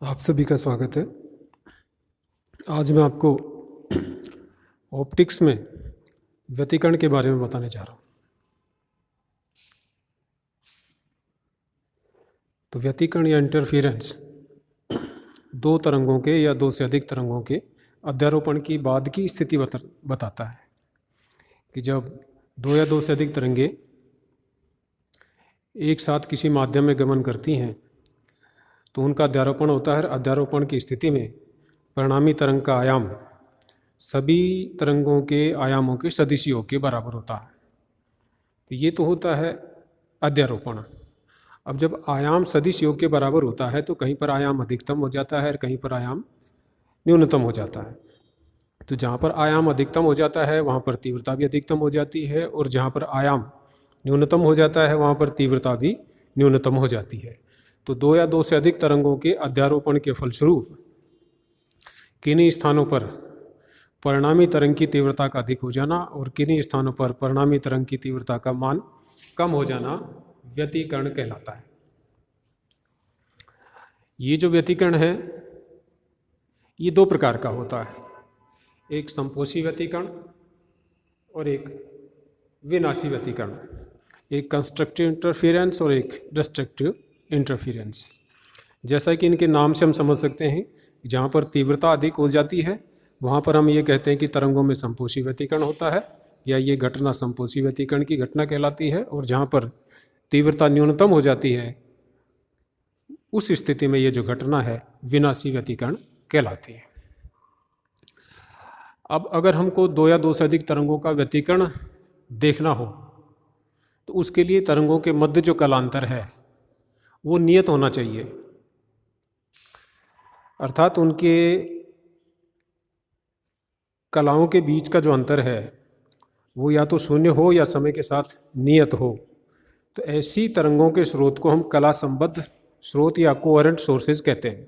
आप सभी का स्वागत है। आज मैं आपको ऑप्टिक्स में व्यतिकरण के बारे में बताने जा रहा हूँ। तो व्यतिकरण या इंटरफेरेंस दो तरंगों के या दो से अधिक तरंगों के अध्यारोपण की बाद की स्थिति बताता है कि जब दो या दो से अधिक तरंगे एक साथ किसी माध्यम में गमन करती हैं तो उनका अध्यारोपण होता है। अध्यारोपण की स्थिति में परिणामी तरंग का आयाम सभी तरंगों के आयामों के सदिश योग के बराबर होता है। तो ये तो होता है अध्यारोपण। अब जब आयाम सदिश योग के बराबर होता है तो कहीं पर आयाम अधिकतम हो जाता है और कहीं पर आयाम न्यूनतम हो जाता है। तो जहाँ पर आयाम अधिकतम हो जाता है वहाँ पर तीव्रता भी अधिकतम हो जाती है, और जहाँ पर आयाम न्यूनतम हो जाता है वहाँ पर तीव्रता भी न्यूनतम हो जाती है। तो दो या दो से अधिक तरंगों के अध्यारोपण के फलस्वरूप किन्हीं स्थानों पर परिणामी तरंग की तीव्रता का अधिक हो जाना और किन्हीं स्थानों पर परिणामी तरंग की तीव्रता का मान कम हो जाना व्यतिकरण कहलाता है। ये जो व्यतिकरण है ये दो प्रकार का होता है, एक संपोषी व्यतिकरण और एक विनाशी व्यतिकरण, एक कंस्ट्रक्टिव इंटरफेरेंस और एक डिस्ट्रक्टिव इंटरफेरेंस। जैसा कि इनके नाम से हम समझ सकते हैं, जहाँ पर तीव्रता अधिक हो जाती है वहाँ पर हम ये कहते हैं कि तरंगों में संपोषी व्यतिकरण होता है, या ये घटना संपोषी व्यतिकरण की घटना कहलाती है। और जहाँ पर तीव्रता न्यूनतम हो जाती है उस स्थिति में ये जो घटना है विनाशी व्यतिकरण कहलाती है। अब अगर हमको दो या दो से अधिक तरंगों का व्यतिकरण देखना हो तो उसके लिए तरंगों के मध्य जो कलांतर है वो नियत होना चाहिए, अर्थात उनके कलाओं के बीच का जो अंतर है वो या तो शून्य हो या समय के साथ नियत हो। तो ऐसी तरंगों के स्रोत को हम कला संबद्ध स्रोत या कोहेरेंट सोर्सेज कहते हैं।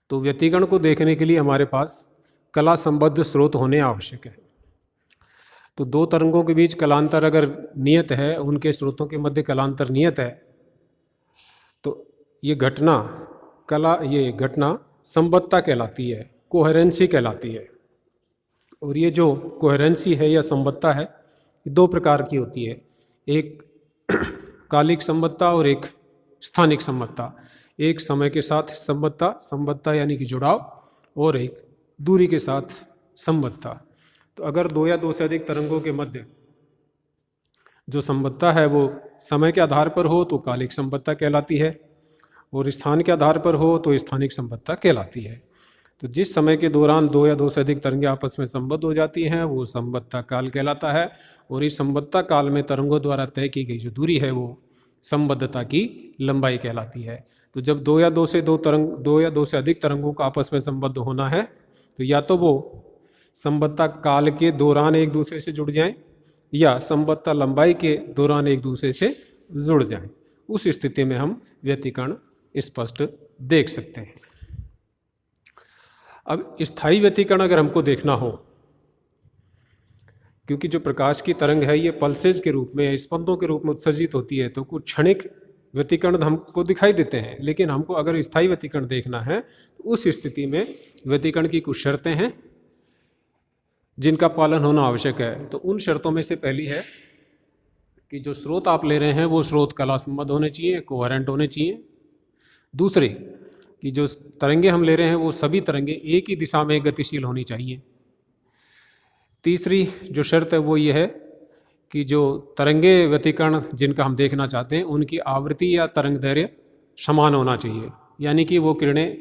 तो व्यतिकरण को देखने के लिए हमारे पास कला संबद्ध स्रोत होने आवश्यक है। तो दो तरंगों के बीच कलांतर अगर नियत है, उनके स्रोतों के मध्य कलांतर नियत है, तो ये घटना संबद्धता कहलाती है, कोहेरेंसी कहलाती है। और ये जो कोहेरेंसी है या संबद्धता है ये दो प्रकार की होती है, एक कालिक संबद्धता और एक स्थानिक संबद्धता। एक समय के साथ संबद्धता यानी कि जुड़ाव, और एक दूरी के साथ संबद्धता। तो अगर दो या दो से अधिक तरंगों के मध्य जो संबद्धता है वो समय के आधार पर हो तो कालिक संबद्धता कहलाती है, और स्थान के आधार पर हो तो स्थानिक संबद्धता कहलाती है। तो जिस समय के दौरान दो या दो से अधिक तरंगें आपस में संबद्ध हो जाती हैं वो संबद्धता काल कहलाता है, और इस संबद्धता काल में तरंगों द्वारा तय की गई जो दूरी है वो संबद्धता की लंबाई कहलाती है। तो जब दो या दो से अधिक तरंगों का आपस में संबद्ध होना है तो या तो वो संबद्धता काल के दौरान एक दूसरे से जुड़ जाएं या संबद्धता लंबाई के दौरान एक दूसरे से जुड़ जाएं। उस स्थिति में हम व्यतिकरण स्पष्ट देख सकते हैं। अब स्थायी व्यतिकरण अगर हमको देखना हो, क्योंकि जो प्रकाश की तरंग है ये पल्सेज के रूप में, स्पंदों के रूप में उत्सर्जित होती है, तो कुछ क्षणिक व्यतिकरण हमको दिखाई देते हैं, लेकिन हमको अगर स्थायी व्यतिकरण देखना है तो उस स्थिति में व्यतिकरण की कुछ शर्तें हैं जिनका पालन होना आवश्यक है। तो उन शर्तों में से पहली है कि जो स्रोत आप ले रहे हैं वो स्रोत कला संबद्ध होने चाहिए, कोहेरेंट होने चाहिए। दूसरे कि जो तरंगे हम ले रहे हैं वो सभी तरंगे एक ही दिशा में गतिशील होनी चाहिए। तीसरी जो शर्त है वो ये है कि जो तरंगे व्यतिकरण जिनका हम देखना चाहते हैं उनकी आवृत्ति या तरंग दैर्घ्य समान होना चाहिए, यानी कि वो किरणें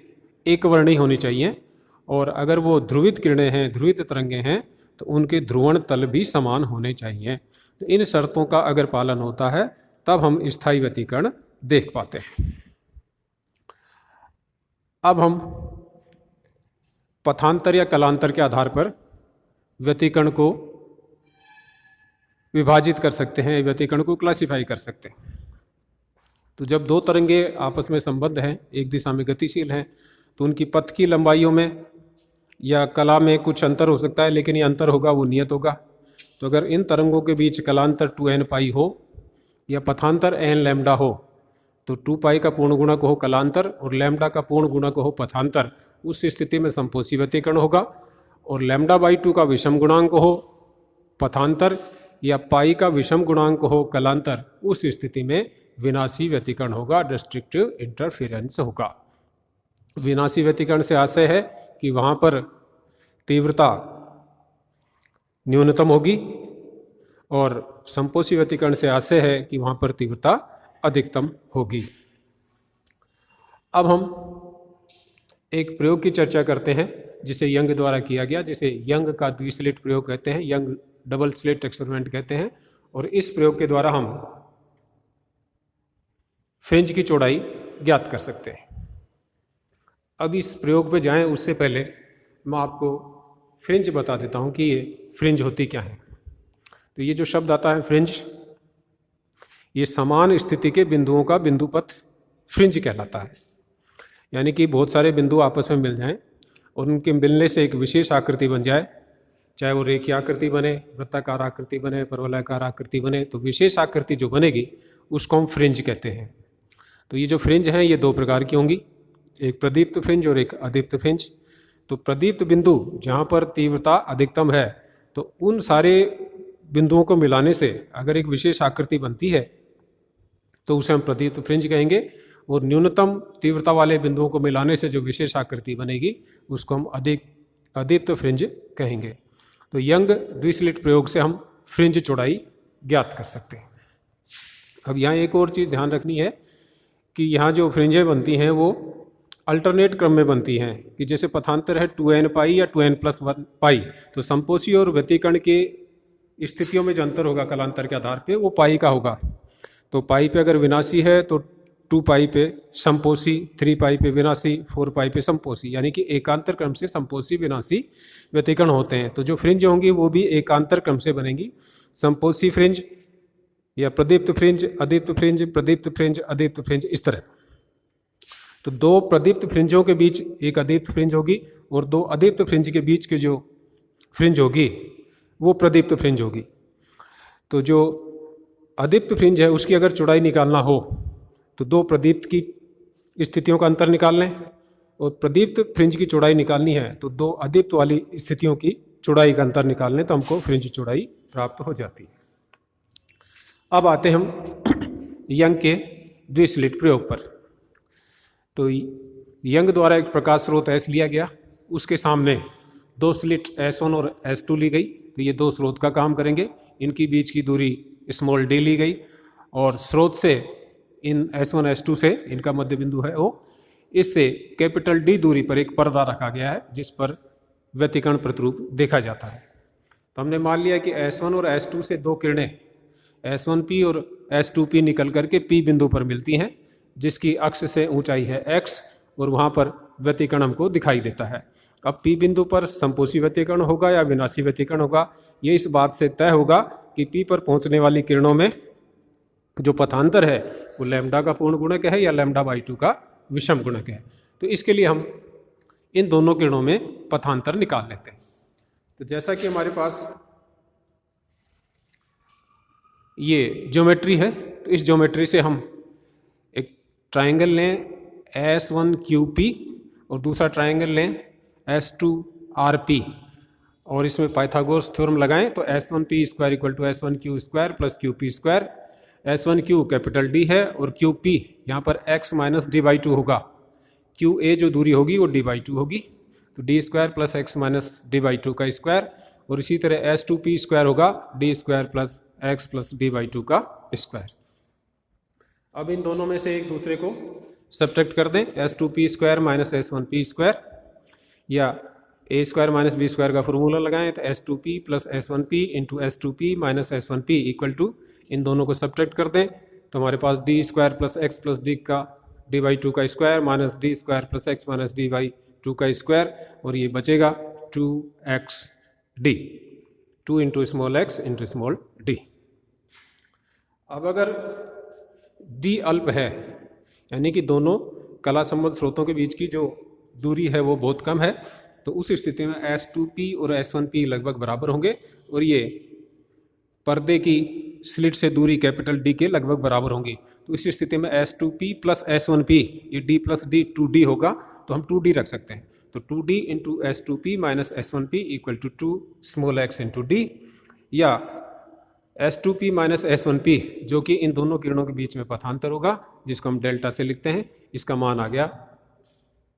एक वर्णी होनी चाहिए, और अगर वो ध्रुवित किरणें हैं, ध्रुवित तरंगे हैं, तो उनके ध्रुवण तल भी समान होने चाहिए। तो इन शर्तों का अगर पालन होता है तब हम स्थायी व्यतिकरण देख पाते हैं। अब हम पथांतर या कलांतर के आधार पर व्यतिकरण को विभाजित कर सकते हैं, व्यतिकरण को क्लासिफाई कर सकते हैं। तो जब दो तरंगे आपस में संबद्ध हैं, एक दिशा में गतिशील हैं, तो उनकी पथ की लंबाइयों में या कला में कुछ अंतर हो सकता है, लेकिन ये अंतर होगा वो नियत होगा। तो अगर इन तरंगों के बीच कलांतर 2n पाई हो या पथांतर n लैम्डा हो तो 2 पाई का पूर्ण गुणक हो कलांतर और लैम्डा का पूर्ण गुणक हो पथांतर, उस स्थिति में संपोषी व्यतिकरण होगा। और λ/2 का विषम गुणांक हो पथांतर या पाई का विषम गुणांक हो कलांतर, उस स्थिति में विनाशी व्यतिकरण होगा, डिस्ट्रक्टिव इंटरफेरेंस होगा। विनाशी व्यतिकरण से आशय है कि वहाँ पर तीव्रता न्यूनतम होगी और संपोषी व्यतिकरण से आशय है कि वहाँ पर तीव्रता अधिकतम होगी। अब हम एक प्रयोग की चर्चा करते हैं जिसे यंग द्वारा किया गया, जिसे यंग का द्विस्लिट प्रयोग कहते हैं, यंग डबल स्लिट एक्सपेरिमेंट कहते हैं। और इस प्रयोग के द्वारा हम फ्रिंज की चौड़ाई ज्ञात कर सकते हैं। अब इस प्रयोग पे जाएं उससे पहले मैं आपको फ्रिंज बता देता हूं कि ये फ्रिंज होती क्या है। तो ये जो शब्द आता है फ्रिंज, ये समान स्थिति के बिंदुओं का बिंदुपथ फ्रिंज कहलाता है। यानी कि बहुत सारे बिंदु आपस में मिल जाएं और उनके मिलने से एक विशेष आकृति बन जाए, चाहे वो रेखीय आकृति बने, वृत्ताकार आकृति बने, परवलयाकार आकृति बने, तो विशेष आकृति जो बनेगी उसको हम फ्रिंज कहते हैं। तो ये जो फ्रिंज हैं ये दो प्रकार की होंगी, एक प्रदीप्त फ्रिंज और एक अदीप्त फ्रिंज। तो प्रदीप्त बिंदु जहाँ पर तीव्रता अधिकतम है, तो उन सारे बिंदुओं को मिलाने से अगर एक विशेष आकृति बनती है तो उसे हम प्रदीप्त फ्रिंज कहेंगे। और न्यूनतम तीव्रता वाले बिंदुओं को मिलाने से जो विशेष आकृति बनेगी उसको हम अदीप्त फ्रिंज कहेंगे। तो यंग द्विस्लिट प्रयोग से हम फ्रिंज चौड़ाई ज्ञात कर सकते हैं। अब यहाँ एक और चीज़ ध्यान रखनी है कि यहाँ जो फ्रिंजें बनती हैं वो अल्टरनेट क्रम में बनती हैं, कि जैसे पथांतर है 2n पाई या 2n+1 पाई, तो संपोषी और व्यतिकरण के स्थितियों में जो अंतर होगा कलांतर के आधार पे वो पाई का होगा। तो पाई पे अगर विनाशी है तो 2 पाई पे संपोषी, 3 पाई पे विनाशी, 4 पाई पे संपोषी, यानी कि एकांतर क्रम से संपोषी विनाशी व्यतिकरण होते हैं। तो जो फ्रिंज होंगी वो भी एकांतर क्रम से बनेंगी, संपोषी फ्रिंज या प्रदीप्त फ्रिंज, अदीप्त फ्रिंज, प्रदीप्त फ्रिंज, अदीप्त फ्रिंज, इस तरह। तो 2 प्रदीप्त फ्रिंजों के बीच एक अदीप्त फ्रिंज होगी और 2 अदीप्त फ्रिंज के बीच की जो फ्रिंज होगी वो प्रदीप्त फ्रिंज होगी। तो जो अदीप्त फ्रिंज है उसकी अगर चौड़ाई निकालना हो तो 2 प्रदीप्त की स्थितियों का अंतर निकाल लें, और प्रदीप्त फ्रिंज की चौड़ाई निकालनी है तो 2 अदीप्त वाली स्थितियों की चौड़ाई का अंतर निकाल लें तो हमको फ्रिंज चौड़ाई प्राप्त हो जाती है। अब आते हम यंग के द्विस्लिट प्रयोग पर। तो यंग द्वारा एक प्रकाश स्रोत S लिया गया, उसके सामने 2 स्लिट S1 और S2 ली गई। तो ये 2 स्रोत का काम करेंगे, इनकी बीच की दूरी स्मॉल d ली गई और स्रोत से इन S1 S2 से इनका मध्य बिंदु है O, इससे कैपिटल D दूरी पर एक पर्दा रखा गया है जिस पर व्यतिकरण प्रतिरूप देखा जाता है। तो हमने मान लिया कि S1 और S2 से 2 किरणें S1P और S2P निकल करके P बिंदु पर मिलती हैं, जिसकी अक्ष से ऊंचाई है x और वहाँ पर व्यतिकरण हमको दिखाई देता है। अब P बिंदु पर संपोषी व्यतिकरण होगा या विनाशी व्यतिकरण होगा, ये इस बात से तय होगा कि P पर पहुँचने वाली किरणों में जो पथांतर है वो लैम्डा का पूर्ण गुणक है या λ/2 का विषम गुणक है। तो इसके लिए हम इन दोनों किरणों में पथांतर निकाल लेते हैं। तो जैसा कि हमारे पास ये ज्योमेट्री है, तो इस ज्योमेट्री से हम एक ट्रायंगल लें S1QP और दूसरा ट्रायंगल लें S2RP और इसमें पाइथागोरस थ्योरम लगाएं तो S1P² = S1Q² + QP²। S1Q capital D है और QP यहाँ पर x - d/2 होगा। QA जो दूरी होगी वो d/2 होगी, तो d² + x - d/2 का स्क्वायर, और इसी तरह S2P² होगा d² + x + d/2 का स्क्वायर। अब इन दोनों में से एक दूसरे को सब्ट्रैक्ट कर दें, S2P² - S1P² या a² - b² का फॉर्मूला लगाएं तो S2P + S1P × S2P - S1P = इन दोनों को सब्ट्रैक्ट कर दें तो हमारे पास d² + x + d का d/2 का square minus d² + x - d/2 का स्क्वायर, और ये बचेगा 2xd, 2 × x × d। अब अगर d अल्प है यानी कि दोनों कला संबद्ध स्रोतों के बीच की जो दूरी है वो बहुत कम है, तो उस स्थिति में S2P और S1P लगभग बराबर होंगे और ये पर्दे की स्लिट से दूरी कैपिटल डी के लगभग बराबर होंगी। तो इस स्थिति में S2P प्लस S1P, ये D प्लस D 2D होगा, तो हम 2D रख सकते हैं। तो 2D into S2P minus S1P equal to 2 small x into D, या S2P माइनस S1P जो कि इन दोनों किरणों के बीच में पथांतर होगा, जिसको हम डेल्टा से लिखते हैं। इसका मान आ गया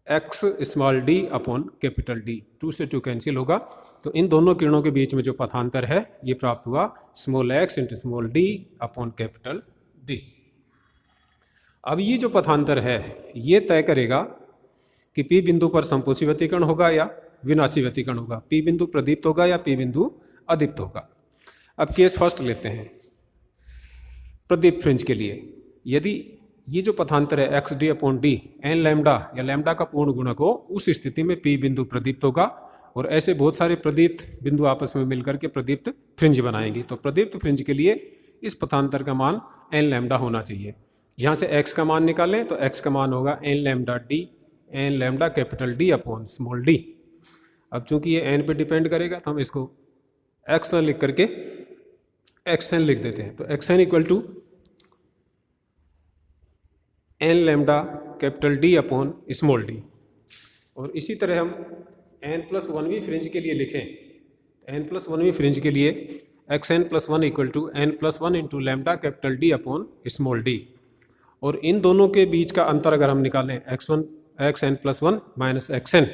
x small d upon capital D, 2 से 2 कैंसिल होगा। तो इन दोनों किरणों के बीच में जो पथांतर है ये प्राप्त हुआ small x into small d upon capital D। अब ये जो पथांतर है ये तय करेगा कि P बिंदु पर संपोषी व्यतिकरण होगा या विनाशी व्यतिकरण होगा, P बिंदु प्रदीप्त होगा या P बिंदु अदीप्त होगा। अब केस फर्स्ट लेते हैं प्रदीप्त फ्रिंज के लिए। यदि ये जो पथांतर है x D upon D N lambda या लैम्डा का पूर्ण गुणक हो, उस स्थिति में P बिंदु प्रदीप्त होगा, और ऐसे बहुत सारे प्रदीप्त बिंदु आपस में मिलकर के प्रदीप्त फ्रिंज बनाएंगे। तो प्रदीप्त फ्रिंज के लिए इस पथांतर का मान एन लैम्डा होना चाहिए। यहाँ से x का मान निकालें तो x का मान होगा n lambda D, N lambda capital D upon small d। अब चूंकि ये n पे डिपेंड करेगा तो हम इसको x न लिख करके xn लिख देते हैं। तो xn equal to n lambda capital D upon small d। और इसी तरह हम n+1वीं फ्रिंज के लिए लिखें, n+1वीं फ्रिंज के लिए xn+1 equal to n+1 into lambda capital D upon small d। और इन दोनों के बीच का अंतर अगर हम निकालें xn+1 माइनस xn,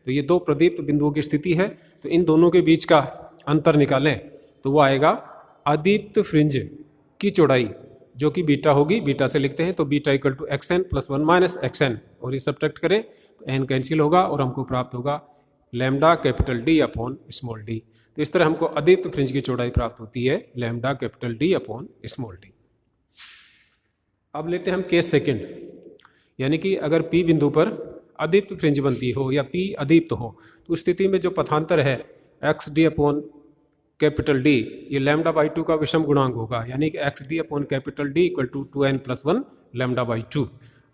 तो ये दो प्रदीप्त बिंदुओं की स्थिति है, तो इन दोनों के बीच का अंतर निकालें तो वो आएगा अदीप्त फ्रिंज की चौड़ाई जो कि बीटा होगी, बीटा से लिखते हैं। तो beta equal to xn+1 minus xn, और ये सब्ट्रैक्ट करें तो n कैंसिल होगा और हमको प्राप्त होगा lambda capital D upon small d। तो इस तरह हमको अदीप्त फ्रिंज की चौड़ाई प्राप्त होती है lambda capital D upon small d। अब लेते हैं हम केस सेकंड, यानी कि अगर P बिंदु पर अदीप्त फ्रिंज बनती हो या P अदीप्त हो, तो उस स्थिति में जो पथांतर है x D upon capital D, ये लैम्डा बाई 2 का विषम गुणांक होगा, यानी कि x D upon capital D equal to 2n+1 lambda by 2,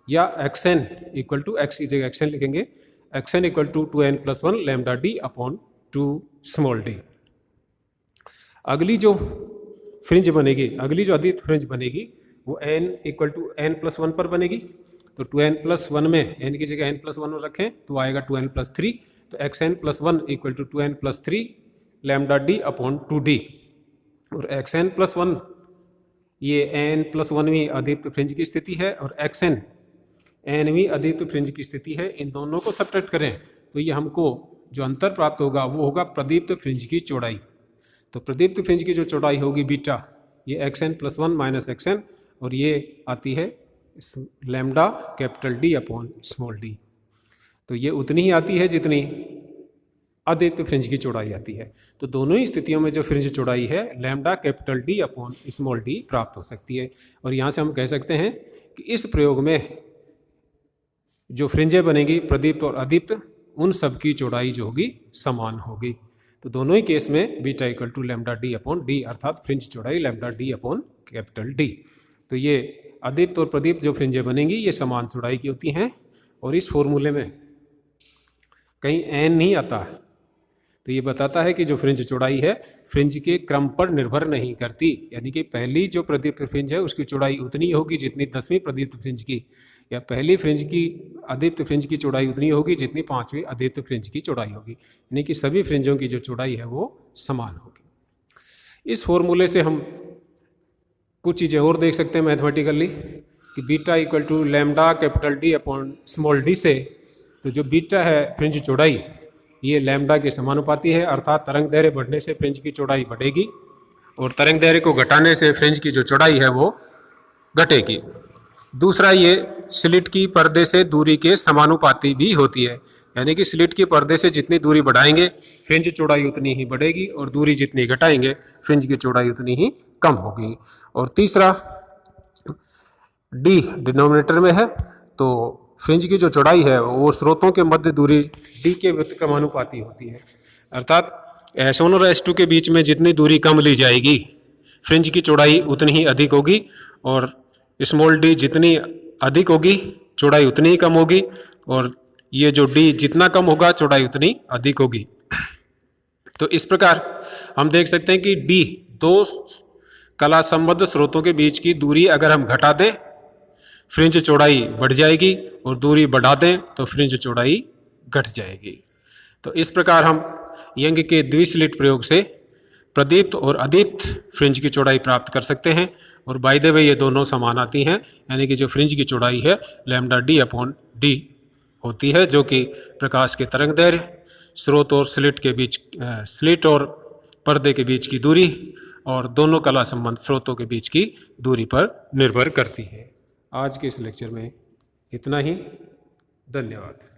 या xn इक्वल टू x की जगह xn लिखेंगे, xn equal to 2n+1 lambda D upon 2 small d। अगली जो फ्रिंज बनेगी, अगली जो अदीप्त फ्रिंज बनेगी वो n इक्वल टू n+1 पर बनेगी। तो 2n+1 में n की जगह n+1 रखें तो आएगा 2n+3, तो xn+1 equal to 2n+3 lambda D upon 2d। और xn+1 ये n+1वीं अदीप्त फ्रिंज की स्थिति है, और xn nवीं अदीप्त फ्रिंज की स्थिति है। इन दोनों को सब्ट्रैक्ट करें तो ये हमको जो अंतर प्राप्त होगा वो होगा प्रदीप्त फ्रिंज की चौड़ाई। तो प्रदीप्त फ्रिंज की जो चौड़ाई होगी बीटा, ये xn+1 माइनस xn, और ये आती है lambda capital D upon small d। तो ये उतनी ही आती है जितनी अदीप्त फ्रिंज की चौड़ाई आती है। तो दोनों ही स्थितियों में जो फ्रिंज चौड़ाई है lambda capital D upon small d प्राप्त हो सकती है। और यहाँ से हम कह सकते हैं कि इस प्रयोग में जो फ्रिंजें बनेगी प्रदीप्त और अदीप्त, उन सब की चौड़ाई जो होगी समान होगी। तो दोनों ही केस में beta equal to lambda D upon D, अर्थात फ्रिंज चौड़ाई lambda D upon capital D। तो ये अदीप्त और प्रदीप्त जो फ्रिंजें बनेंगी ये समान चौड़ाई की होती हैं, और इस फॉर्मूले में कहीं n नहीं आता है। तो ये बताता है कि जो फ्रिंज चौड़ाई है फ्रिंज के क्रम पर निर्भर नहीं करती, यानी कि पहली जो प्रदीप्त फ्रिंज है उसकी चौड़ाई उतनी होगी जितनी 10वीं प्रदीप्त फ्रिंज की, या पहली फ्रिंज की अदीप्त फ्रिंज की चौड़ाई उतनी होगी जितनी 5वीं अदीप्त फ्रिंज की चौड़ाई होगी, यानी कि सभी फ्रिंजों की जो चौड़ाई है वो समान होगी। इस फॉर्मूले से हम कुछ चीज़ें और देख सकते हैं मैथमेटिकली कि beta equal to lambda capital D upon small d से, तो जो बीटा है फ्रिंज चौड़ाई ये लैम्डा के समानुपाती है, अर्थात तरंग दैर्घ्य बढ़ने से फ्रिंज की चौड़ाई बढ़ेगी और तरंग दैर्घ्य को घटाने से फ्रिंज की जो चौड़ाई है वो घटेगी। दूसरा, ये स्लिट की पर्दे से दूरी के समानुपाती भी होती है, यानी कि स्लिट की पर्दे से जितनी दूरी बढ़ाएंगे फ्रिंज चौड़ाई उतनी ही बढ़ेगी, और दूरी जितनी घटाएंगे फ्रिंज की चौड़ाई उतनी ही कम होगी। और तीसरा, D डिनोमिनेटर में है, तो फ्रिंज की जो चौड़ाई है वो स्रोतों के मध्य दूरी D के व्युत्क्रमानुपाती होती है, अर्थात S1 और S2 के बीच में जितनी दूरी कम ली जाएगी फ्रिंज की चौड़ाई उतनी ही अधिक होगी, और स्मॉल d जितनी अधिक होगी चौड़ाई उतनी ही कम होगी, और ये जो D जितना कम होगा चौड़ाई उतनी अधिक होगी। तो इस प्रकार हम देख सकते हैं कि D दो कला संबद्ध स्रोतों के बीच की दूरी अगर हम घटा दें, फ्रिंज चौड़ाई बढ़ जाएगी, और दूरी बढ़ा दें तो फ्रिंज चौड़ाई घट जाएगी। तो इस प्रकार हम यंग के द्विस्लिट प्रयोग से प्रदीप्त और अदीप्त फ्रिंज की चौड़ाई प्राप्त कर सकते हैं। और बाय द वे ये दोनों समान आती हैं, यानी कि जो फ्रिंज की चौड़ाई है लैम्डा डी अपॉन डी होती है, जो कि प्रकाश के तरंग दैर्ध्य, स्रोत और स्लिट और पर्दे के बीच की दूरी और दोनों कला संबंध स्रोतों के बीच की दूरी पर निर्भर करती है। आज के इस लेक्चर में इतना ही। धन्यवाद।